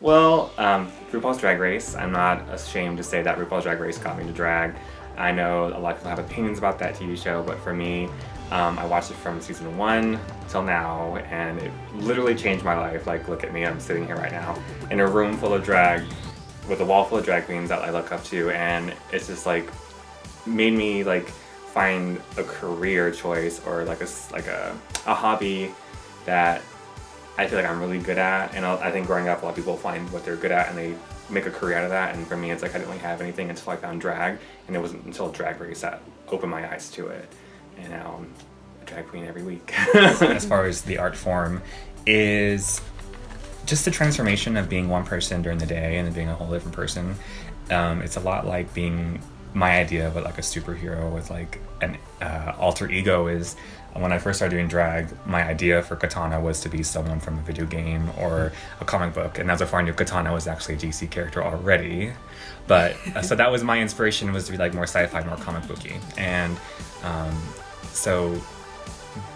Well, RuPaul's Drag Race. I'm not ashamed to say that RuPaul's Drag Race got me to drag. I know a lot of people have opinions about that TV show, but for me, I watched it from season 1 till now, and it literally changed my life. Like, look at me, I'm sitting here right now in a room full of drag, with a wall full of drag queens that I look up to, and it's just like made me like find a career choice or like a hobby that I feel like I'm really good at. And I think growing up, a lot of people find what they're good at and they make a career out of that. And for me, it's like I didn't really have anything until I found drag, and it wasn't until Drag Race that opened my eyes to it. And now I'm a drag queen every week. As far as the art form is just the transformation of being one person during the day and then being a whole different person. It's a lot like being my idea of what like a superhero with like an alter ego is. When I first started doing drag, my idea for Katana was to be someone from a video game or a comic book, and as far I knew, Katana was actually a DC character already. But so that was my inspiration, was to be like more sci-fi, more comic booky. And so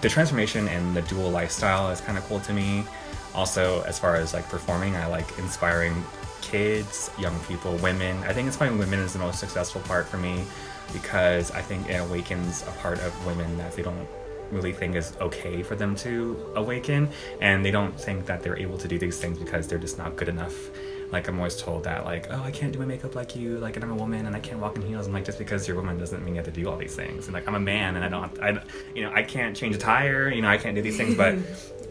the transformation and the dual lifestyle is kind of cool to me. Also, as far as like performing, I like inspiring kids, young people, women. I think inspiring women is the most successful part for me, because I think it awakens a part of women that they don't really think is okay for them to awaken, and they don't think that they're able to do these things because they're just not good enough. Like, I'm always told that, like, oh, I can't do my makeup like you, like, and I'm a woman and I can't walk in heels. I'm like, just because you're a woman doesn't mean you have to do all these things. And like, I'm a man and I can't change a tire, I can't do these things. But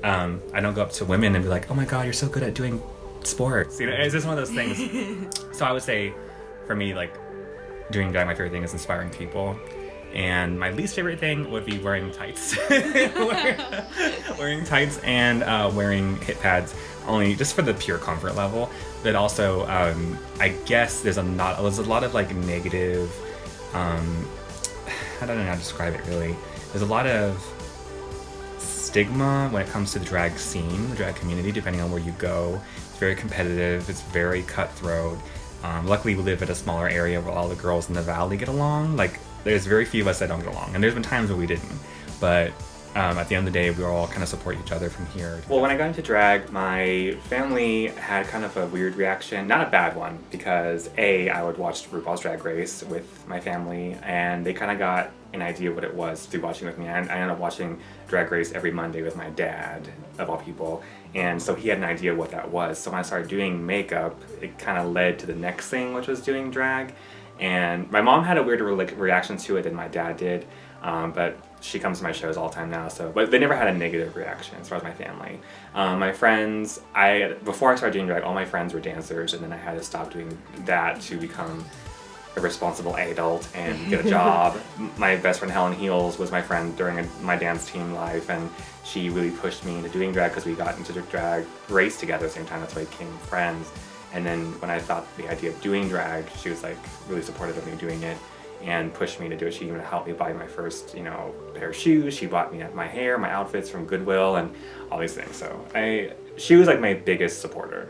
I don't go up to women and be like, oh my God, you're so good at doing sports. It's just one of those things. So I would say, for me, like, doing drag, my favorite thing is inspiring people. And my least favorite thing would be wearing tights. Wearing tights and wearing hip pads, only just for the pure comfort level. But also, I guess there's a lot of like negative, I don't know how to describe it really. There's a lot of stigma when it comes to the drag scene, the drag community, depending on where you go. It's very competitive, it's very cutthroat. Luckily, we live in a smaller area where all the girls in the valley get along. Like, there's very few of us that don't get along, and there's been times where we didn't. But at the end of the day, we all kind of support each other from here. Well, when I got into drag, my family had kind of a weird reaction, not a bad one, because I would watch RuPaul's Drag Race with my family, and they kind of got an idea of what it was through watching with me. I ended up watching Drag Race every Monday with my dad, of all people, and so he had an idea of what that was. So when I started doing makeup, it kind of led to the next thing, which was doing drag. And my mom had a weirder reaction to it than my dad did, but she comes to my shows all the time now. But they never had a negative reaction as far as my family. My friends, before I started doing drag, all my friends were dancers, and then I had to stop doing that to become a responsible adult and get a job. My best friend Helen Heels was my friend during my dance team life, and she really pushed me into doing drag because we got into the drag race together at the same time. That's why we became friends. And then when I thought the idea of doing drag, she was like really supportive of me doing it and pushed me to do it. She even helped me buy my first, pair of shoes. She bought me my hair, my outfits from Goodwill, and all these things. So she was like my biggest supporter.